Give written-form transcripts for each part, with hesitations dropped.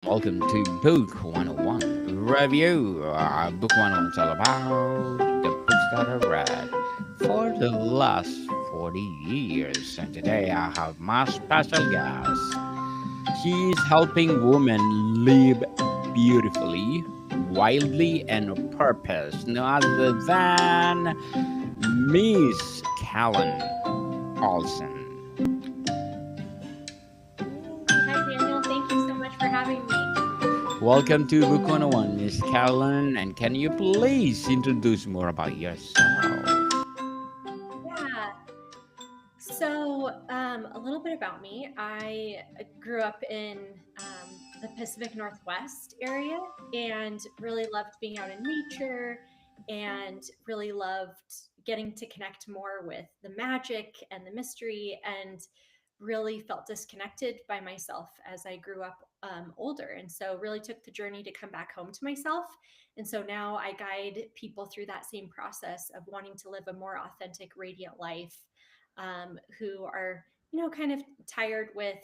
Welcome to Book 101 Review. Book 101 is all about the books that I read for the last 40 years. And today I have my special guest. She's helping women live beautifully, wildly, and on purpose. No other than Miss Kalen Olson. Hey, hi Daniel. Thank you so much for having me. Welcome to Book 101, Miss Carolyn. And can you please introduce more about yourself? Yeah. A little bit about me. I grew up in the Pacific Northwest area and really loved being out in nature and really loved getting to connect more with the magic and the mystery and really felt disconnected by myself as I grew up older. And so, really took the journey to come back home to myself. And so now I guide people through that same process of wanting to live a more authentic, radiant life, who are, kind of tired with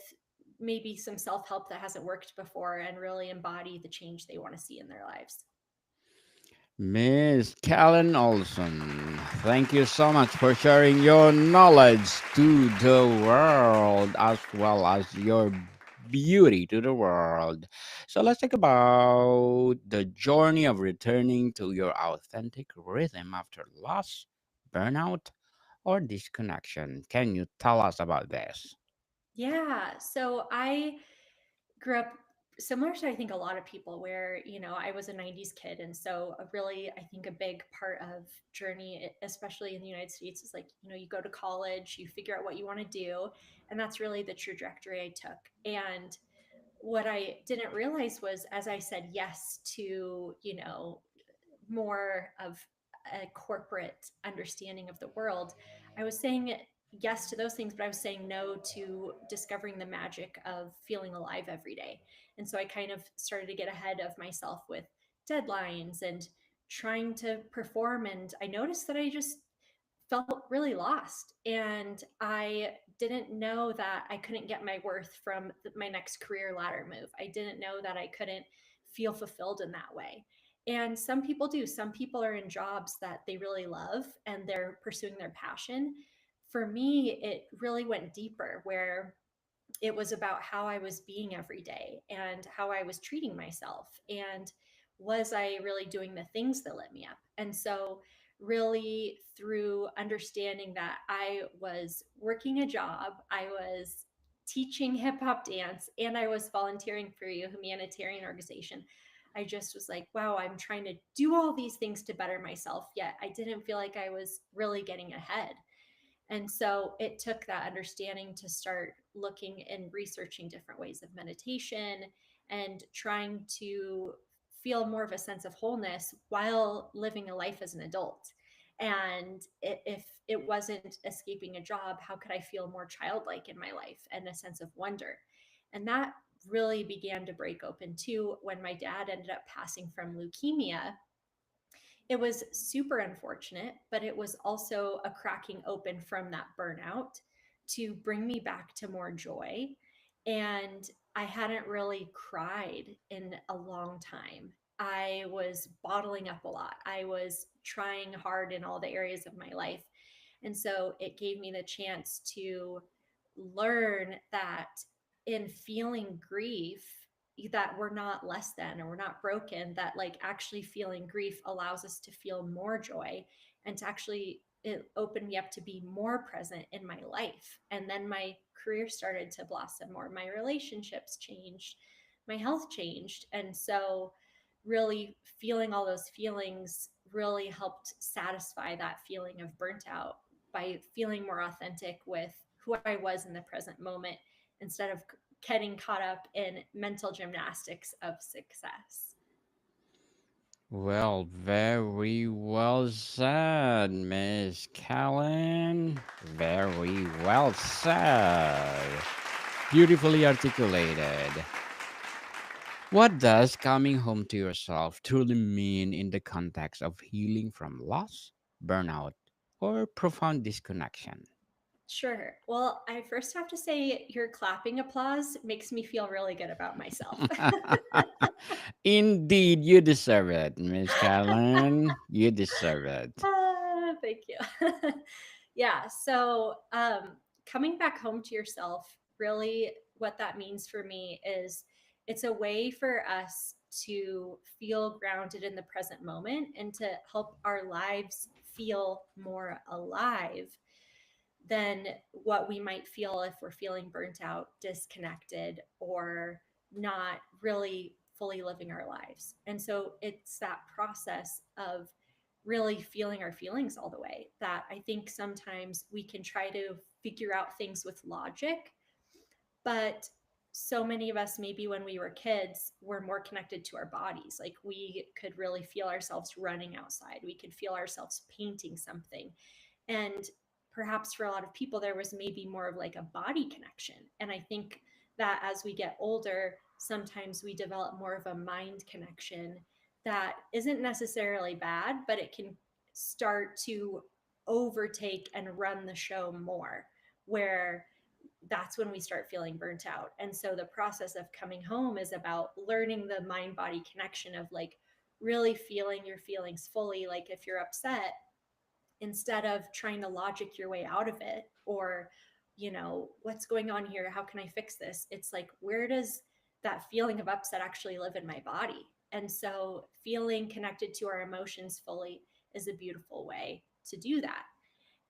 maybe some self help that hasn't worked before and really embody the change they want to see in their lives. Miss Karen Olson, thank you so much for sharing your knowledge to the world as well as your beauty to the world. So let's talk about the journey of returning to your authentic rhythm after loss, burnout, or disconnection. Can you tell us about this? Yeah. So I grew up similar to I think a lot of people where, I was a 90s kid. And so a really, I think a big part of journey, especially in the United States, is like, you go to college, you figure out what you want to do. And that's really the trajectory I took. And what I didn't realize was as I said yes to, more of a corporate understanding of the world, I was saying yes to those things, but I was saying no to discovering the magic of feeling alive every day. And so I kind of started to get ahead of myself with deadlines and trying to perform. And I noticed that I just felt really lost. And I didn't know that I couldn't get my worth from my next career ladder move. I didn't know that I couldn't feel fulfilled in that way. And some people do. Some people are in jobs that they really love and they're pursuing their passion. For me, it really went deeper where it was about how I was being every day and how I was treating myself. And was I really doing the things that lit me up? And so, really, through understanding that I was working a job, I was teaching hip hop dance, and I was volunteering for a humanitarian organization. I just was like, wow, I'm trying to do all these things to better myself, yet I didn't feel like I was really getting ahead. And so it took that understanding to start looking and researching different ways of meditation and trying to feel more of a sense of wholeness while living a life as an adult. And if it wasn't escaping a job, how could I feel more childlike in my life and a sense of wonder? And that really began to break open too when my dad ended up passing from leukemia. It was super unfortunate, but it was also a cracking open from that burnout to bring me back to more joy. And I hadn't really cried in a long time. I was bottling up a lot. I was trying hard in all the areas of my life. And so it gave me the chance to learn that in feeling grief, that we're not less than or we're not broken, that like actually feeling grief allows us to feel more joy and to actually it opened me up to be more present in my life. And then my career started to blossom more, my relationships changed, my health changed. And so really feeling all those feelings really helped satisfy that feeling of burnt out by feeling more authentic with who I was in the present moment instead of getting caught up in mental gymnastics of success. Well, very well said, Miss Callan. Very well said. Beautifully articulated. What does coming home to yourself truly mean in the context of healing from loss, burnout, or profound disconnection? Sure. Well, I first have to say your clapping applause makes me feel really good about myself. Indeed, you deserve it, Miss Callan. You deserve it. Thank you. Yeah. So, coming back home to yourself, really, what that means for me is it's a way for us to feel grounded in the present moment and to help our lives feel more alive than what we might feel if we're feeling burnt out, disconnected, or not really fully living our lives. And so it's that process of really feeling our feelings all the way that I think sometimes we can try to figure out things with logic, but so many of us, maybe when we were kids, were more connected to our bodies. Like we could really feel ourselves running outside, we could feel ourselves painting something, and perhaps for a lot of people there was maybe more of like a body connection. And I think that as we get older, sometimes we develop more of a mind connection that isn't necessarily bad, but it can start to overtake and run the show more, where that's when we start feeling burnt out. And so the process of coming home is about learning the mind body connection of like really feeling your feelings fully. Like if you're upset, instead of trying to logic your way out of it, or what's going on here, how can I fix this, it's like, where does that feeling of upset actually live in my body? And so feeling connected to our emotions fully is a beautiful way to do that.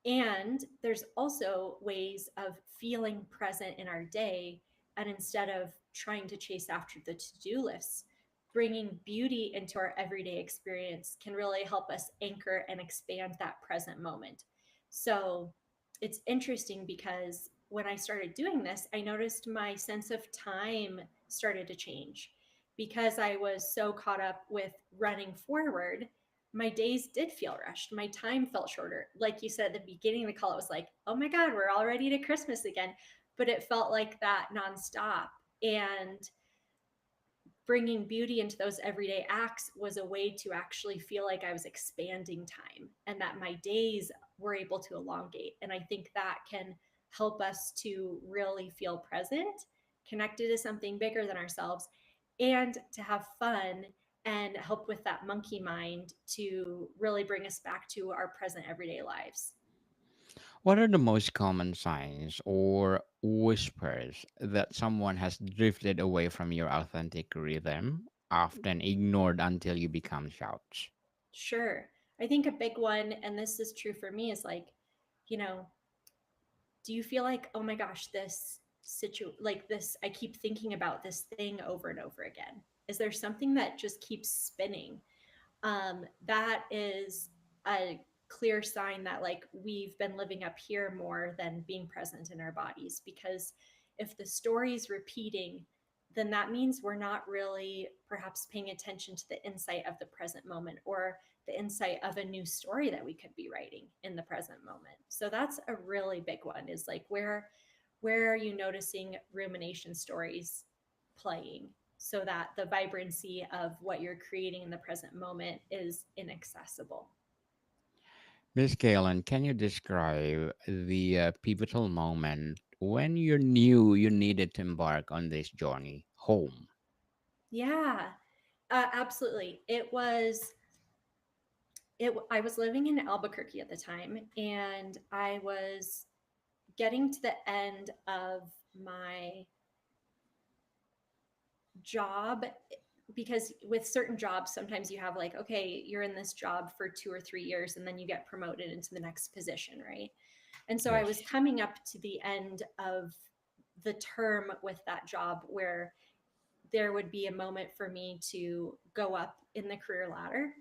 And there's also ways of feeling present in our day. And instead of trying to chase after the to do lists, bringing beauty into our everyday experience can really help us anchor and expand that present moment. So it's interesting because when I started doing this, I noticed my sense of time started to change because I was so caught up with running forward. My days did feel rushed. My time felt shorter. Like you said at the beginning of the call, it was like, oh my God, we're already to Christmas again. But it felt like that nonstop. And bringing beauty into those everyday acts was a way to actually feel like I was expanding time and that my days were able to elongate. And I think that can help us to really feel present, connected to something bigger than ourselves, and to have fun and help with that monkey mind to really bring us back to our present everyday lives. What are the most common signs or whispers that someone has drifted away from your authentic rhythm, often ignored until you become shouts? Sure. I think a big one, and this is true for me, is like, you know, do you feel like, oh my gosh, like this, I keep thinking about this thing over and over again? Is there something that just keeps spinning? That is a clear sign that like we've been living up here more than being present in our bodies. Because if the story's repeating, then that means we're not really perhaps paying attention to the insight of the present moment, or the insight of a new story that we could be writing in the present moment. So that's a really big one, is like, where are you noticing rumination stories playing, so that the vibrancy of what you're creating in the present moment is inaccessible? Miss Kalen, can you describe the pivotal moment when you knew you needed to embark on this journey home? Yeah, absolutely. I was living in Albuquerque at the time, and I was getting to the end of my job, because with certain jobs sometimes you have like, okay, you're in this job for 2 or 3 years and then you get promoted into the next position, right? And so I Yes. was coming up to the end of the term with that job, where there would be a moment for me to go up in the career ladder,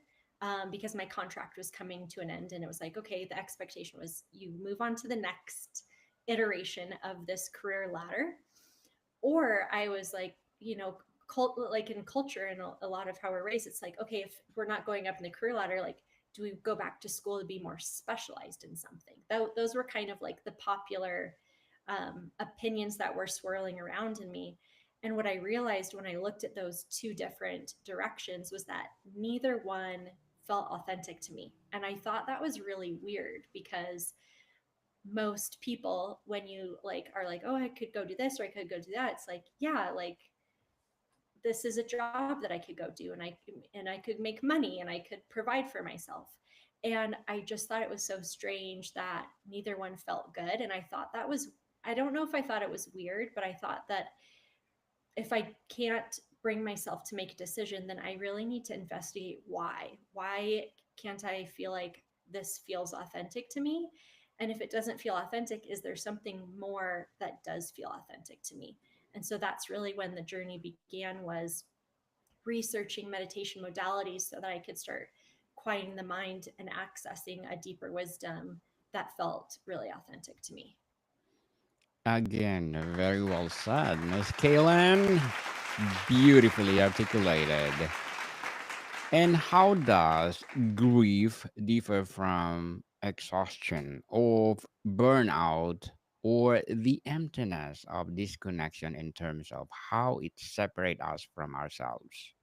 because my contract was coming to an end. And it was like, okay, the expectation was you move on to the next iteration of this career ladder. Or I was like, like in culture and a lot of how we're raised, it's like, okay, if we're not going up in the career ladder, like, do we go back to school to be more specialized in something? Those were kind of like the popular opinions that were swirling around in me. And what I realized when I looked at those two different directions was that neither one felt authentic to me. And I thought that was really weird, because most people, when you like are like, oh, I could go do this or I could go do that, it's like, yeah, like this is a job that I could go do, and I could make money and I could provide for myself. And I just thought it was so strange that neither one felt good. And I thought that was, I don't know if I thought it was weird, but I thought that if I can't bring myself to make a decision, then I really need to investigate why. Why can't I feel like this feels authentic to me? And if it doesn't feel authentic, is there something more that does feel authentic to me? And so that's really when the journey began, was researching meditation modalities so that I could start quieting the mind and accessing a deeper wisdom that felt really authentic to me. Again, very well said, Miss Kalen. Beautifully articulated. And how does grief differ from exhaustion or burnout or the emptiness of disconnection in terms of how it separates us from ourselves?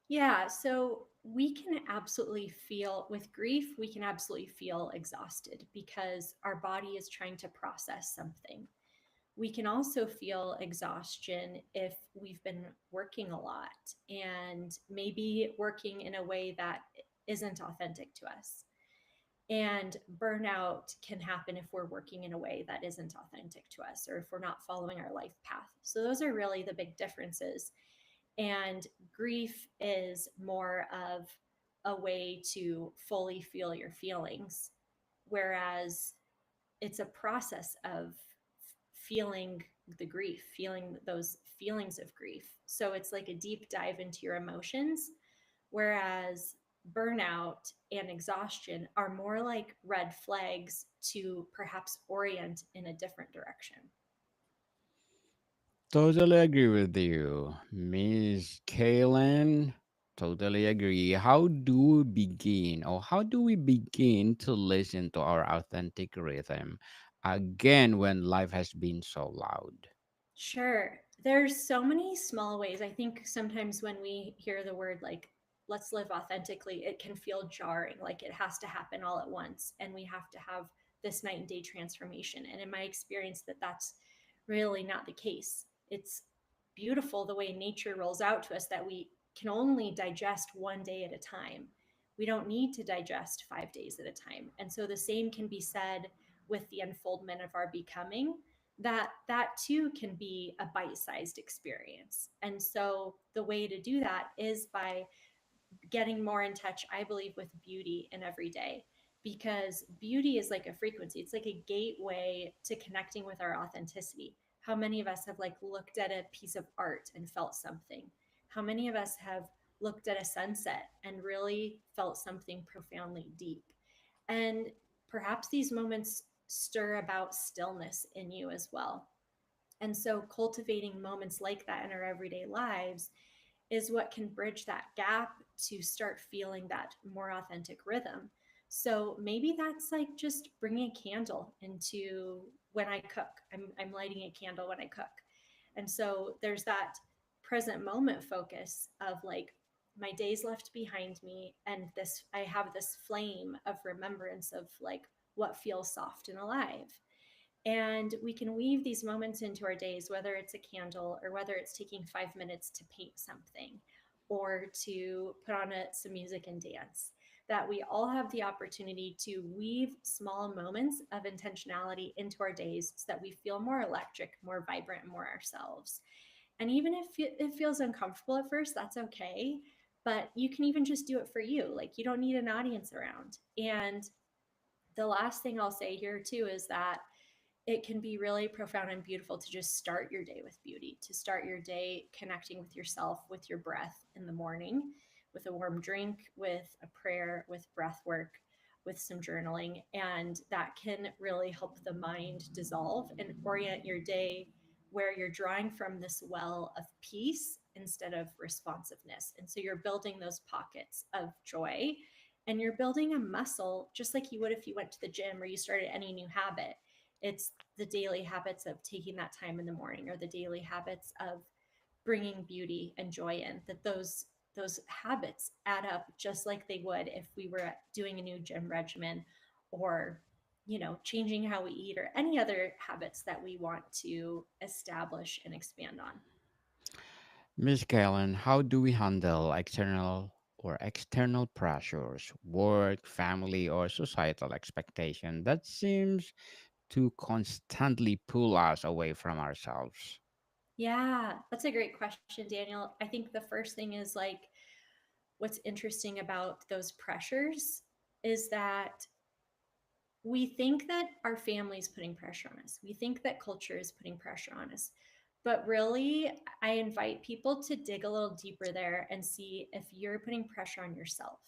Yeah, so we can absolutely feel with grief, we can absolutely feel exhausted because our body is trying to process something. We can also feel exhaustion if we've been working a lot and maybe working in a way that isn't authentic to us. And burnout can happen if we're working in a way that isn't authentic to us or if we're not following our life path. So, those are really the big differences. And grief is more of a way to fully feel your feelings, whereas it's a process of feeling the grief, feeling those feelings of grief. So it's like a deep dive into your emotions, whereas burnout and exhaustion are more like red flags to perhaps orient in a different direction. Totally agree with you, Miss Kalen. Totally agree. How do we begin, or how do we begin to listen to our authentic rhythm again when life has been so loud? Sure. There's so many small ways. I think sometimes when we hear the word like, let's live authentically, it can feel jarring, like it has to happen all at once. And we have to have this night and day transformation. And in my experience, that's really not the case. It's beautiful the way nature rolls out to us that we can only digest one day at a time. We don't need to digest 5 days at a time. And so the same can be said with the unfoldment of our becoming, that too can be a bite-sized experience. And so the way to do that is by getting more in touch, I believe, with beauty in every day, because beauty is like a frequency. It's like a gateway to connecting with our authenticity. How many of us have like looked at a piece of art and felt something? How many of us have looked at a sunset and really felt something profoundly deep? And perhaps these moments stir about stillness in you as well. And so cultivating moments like that in our everyday lives is what can bridge that gap to start feeling that more authentic rhythm. So maybe that's like just bringing a candle into when I cook. I'm lighting a candle when I cook. And so there's that present moment focus of like my days left behind me, and this I have this flame of remembrance of like what feels soft and alive. And we can weave these moments into our days, whether it's a candle or whether it's taking 5 minutes to paint something or to put on some music and dance. That we all have the opportunity to weave small moments of intentionality into our days so that we feel more electric, more vibrant, more ourselves. And even if it feels uncomfortable at first, that's okay. But you can even just do it for you. Like you don't need an audience around. And the last thing I'll say here too is that it can be really profound and beautiful to just start your day with beauty, to start your day connecting with yourself, with your breath in the morning, with a warm drink, with a prayer, with breath work, with some journaling. And that can really help the mind dissolve and orient your day where you're drawing from this well of peace instead of responsiveness. And so you're building those pockets of joy, and you're building a muscle just like you would if you went to the gym or you started any new habit. It's the daily habits of taking that time in the morning, or the daily habits of bringing beauty and joy in, that those habits add up just like they would if we were doing a new gym regimen or changing how we eat or any other habits that we want to establish and expand on. Miss Kalen, how do we handle external pressures, work, family, or societal expectation that seems to constantly pull us away from ourselves? Yeah, that's a great question, Daniel. I think the first thing is like what's interesting about those pressures is that we think that our family is putting pressure on us. We think that culture is putting pressure on us. But really, I invite people to dig a little deeper there and see if you're putting pressure on yourself.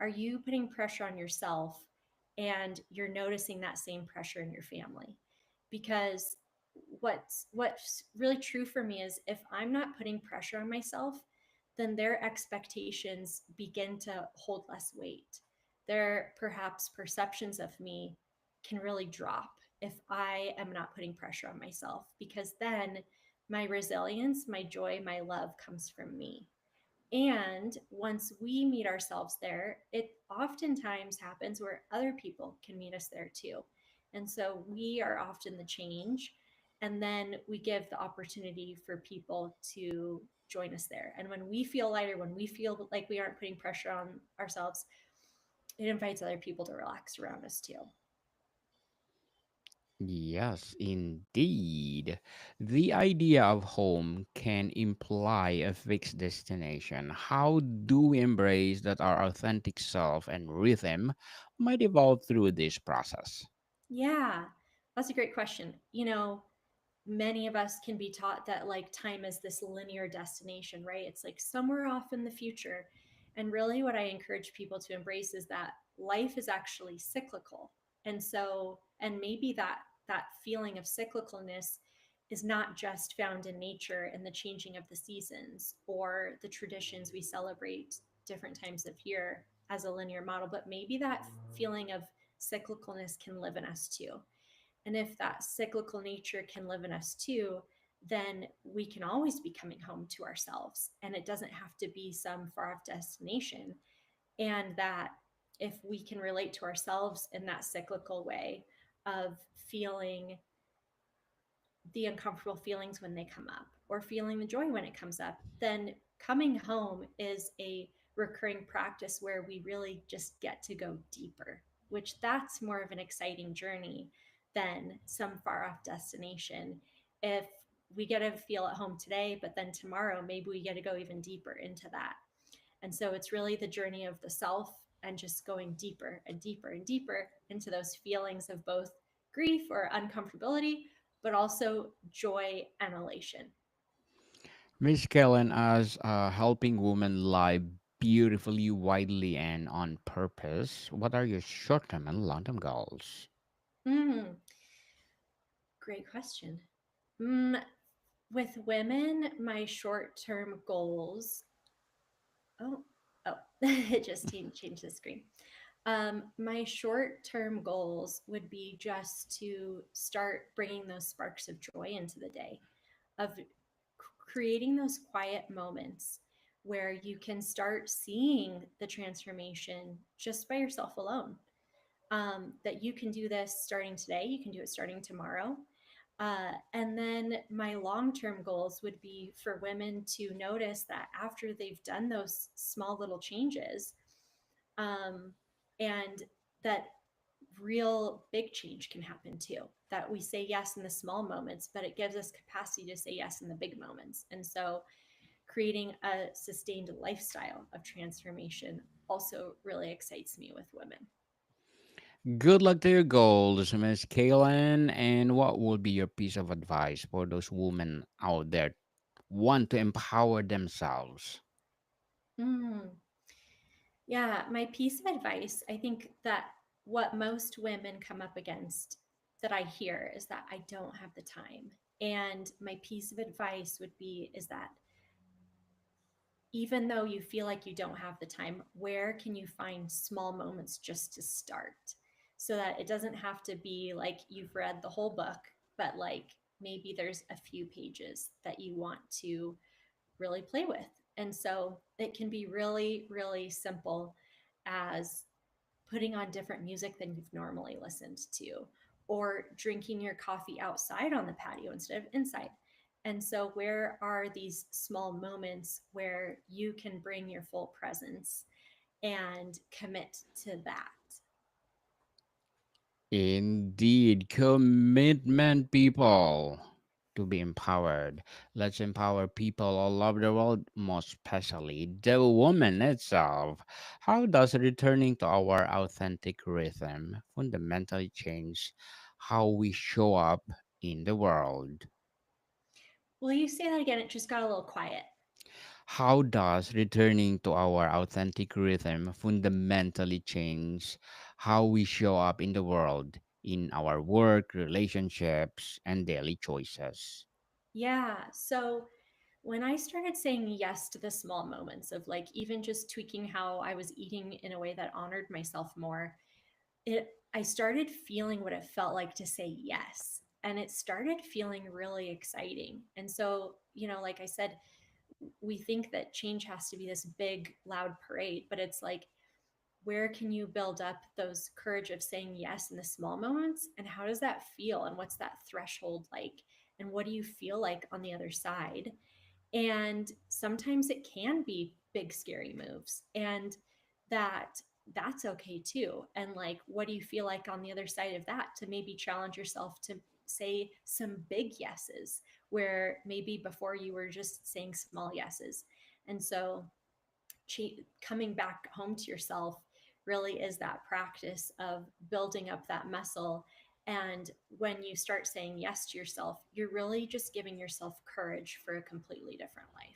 Are you putting pressure on yourself and you're noticing that same pressure in your family? Because what's really true for me is if I'm not putting pressure on myself, then their expectations begin to hold less weight. Their perhaps perceptions of me can really drop if I am not putting pressure on myself, because then my resilience, my joy, my love comes from me. And once we meet ourselves there, it oftentimes happens where other people can meet us there too. And so we are often the change. And then we give the opportunity for people to join us there. And when we feel lighter, when we feel like we aren't putting pressure on ourselves, it invites other people to relax around us too. Yes, indeed. The idea of home can imply a fixed destination. How do we embrace that our authentic self and rhythm might evolve through this process? Yeah, that's a great question. Many of us can be taught that like time is this linear destination, right? It's like somewhere off in the future. And really, what I encourage people to embrace is that life is actually cyclical. And so, and maybe that feeling of cyclicalness is not just found in nature and the changing of the seasons or the traditions we celebrate different times of year as a linear model, but maybe that feeling of cyclicalness can live in us too. And if that cyclical nature can live in us too, then we can always be coming home to ourselves. And it doesn't have to be some far off destination. And that if we can relate to ourselves in that cyclical way of feeling the uncomfortable feelings when they come up or feeling the joy when it comes up, then coming home is a recurring practice where we really just get to go deeper, which that's more of an exciting journey than some far off destination. If we get to feel at home today, but then tomorrow, maybe we get to go even deeper into that. And so it's really the journey of the self and just going deeper and deeper and deeper into those feelings of both grief or uncomfortability, but also joy and elation. Miss Kellen, as a helping woman live beautifully, widely, and on purpose, what are your short term and long term goals? Mm, great question. Mm, with women, my short term goals. Oh, oh, it just changed the screen. My short term goals would be just to start bringing those sparks of joy into the day, of creating those quiet moments where you can start seeing the transformation just by yourself alone. That you can do this starting today, you can do it starting tomorrow. And then my long term goals would be for women to notice that after they've done those small little changes, um, and that real big change can happen too. That we say yes in the small moments, but it gives us capacity to say yes in the big moments. And so creating a sustained lifestyle of transformation also really excites me with women. Good luck to your goals, Miss Kalen. And what would be your piece of advice for those women out there want to empower themselves? Mm, yeah, my piece of advice, I think that what most women come up against that I hear is that I don't have the time. And my piece of advice would be is that even though you feel like you don't have the time, where can you find small moments just to start? So that it doesn't have to be like you've read the whole book, but like maybe there's a few pages that you want to really play with. And so it can be really, really simple as putting on different music than you've normally listened to, or drinking your coffee outside on the patio instead of inside. And so, where are these small moments where you can bring your full presence and commit to that? Indeed, commitment, people. To be empowered. Let's empower people all over the world, most especially the woman itself. How does returning to our authentic rhythm fundamentally change how we show up in the world? Will you say that again? It just got a little quiet. How does returning to our authentic rhythm fundamentally change how we show up in the world, in our work, relationships, and daily choices? Yeah. So, when I started saying yes to the small moments of like even just tweaking how I was eating in a way that honored myself more, it I started feeling what it felt like to say yes. And it started feeling really exciting. And so, like I said, we think that change has to be this big, loud parade, but it's like, where can you build up those courage of saying yes in the small moments? And how does that feel? And what's that threshold like? And what do you feel like on the other side? And sometimes it can be big scary moves, and that that's okay too. And like, what do you feel like on the other side of that, to maybe challenge yourself to say some big yeses where maybe before you were just saying small yeses. And so coming back home to yourself really is that practice of building up that muscle. And when you start saying yes to yourself, you're really just giving yourself courage for a completely different life.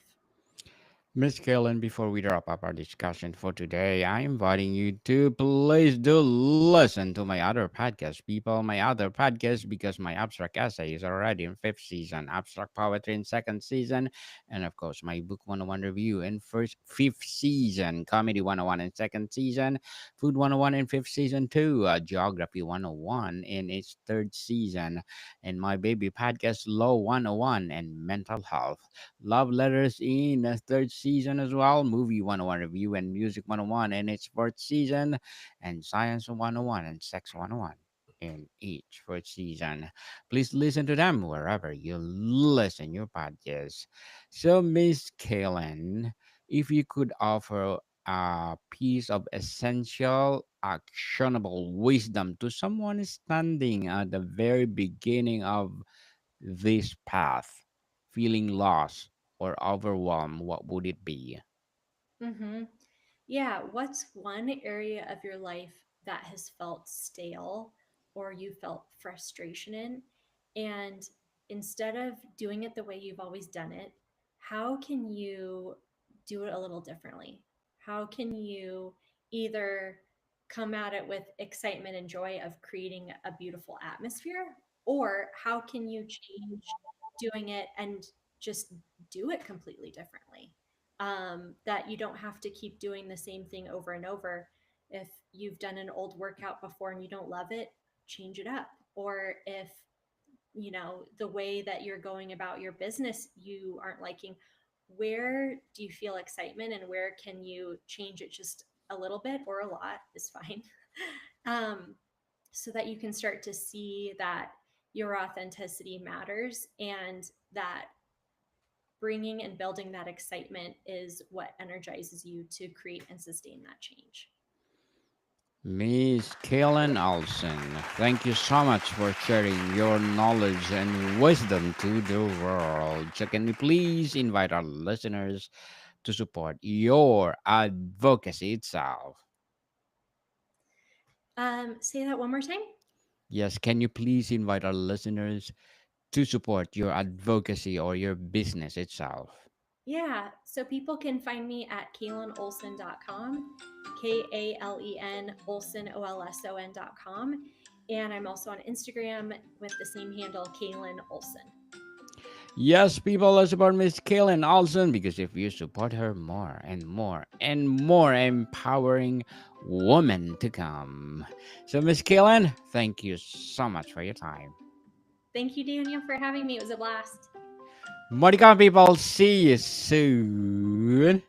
Miss Kellen, before we wrap up our discussion for today, I'm inviting you to please do listen to my other podcast, people. My other podcast, because my abstract essay is already in fifth season, abstract poetry in second season, and of course, my book 101 review in fifth season, comedy 101 in second season, food 101 in fifth season too, geography 101 in its third season, and my baby podcast, Law 101 and mental health. Love Letters in a third season as well, Movie 101 Review and Music 101 in its fourth season, and Science 101 and Sex 101 in each fourth season. Please listen to them wherever you listen your podcast. So, Miss Kalen, if you could offer a piece of essential, actionable wisdom to someone standing at the very beginning of this path, feeling lost or overwhelmed, what would it be? Mm-hmm. Yeah. What's one area of your life that has felt stale or you felt frustration in? And instead of doing it the way you've always done it, how can you do it a little differently? How can you either come at it with excitement and joy of creating a beautiful atmosphere, or how can you change doing it and just do it completely differently? That you don't have to keep doing the same thing over and over. If you've done an old workout before and you don't love it, change it up. Or if, the way that you're going about your business you aren't liking, where do you feel excitement and where can you change it just a little bit, or a lot is fine. um, so that you can start to see that your authenticity matters, and that bringing and building that excitement is what energizes you to create and sustain that change. Miss Kalen Olson, thank you so much for sharing your knowledge and wisdom to the world. So, can we please invite our listeners to support your advocacy itself? Say that one more time. Yes, can you please invite our listeners to support your advocacy or your business itself? Yeah, so people can find me at kalenolson.com, Kalen Olson, Olson.com. And I'm also on Instagram with the same handle, Kalen Olson. Yes, people, let's support Miss Kalen Olson, because if you support her, more and more and more empowering women to come. So, Miss Kalen, thank you so much for your time. Thank you, Daniel, for having me. It was a blast. Monica, people, see you soon.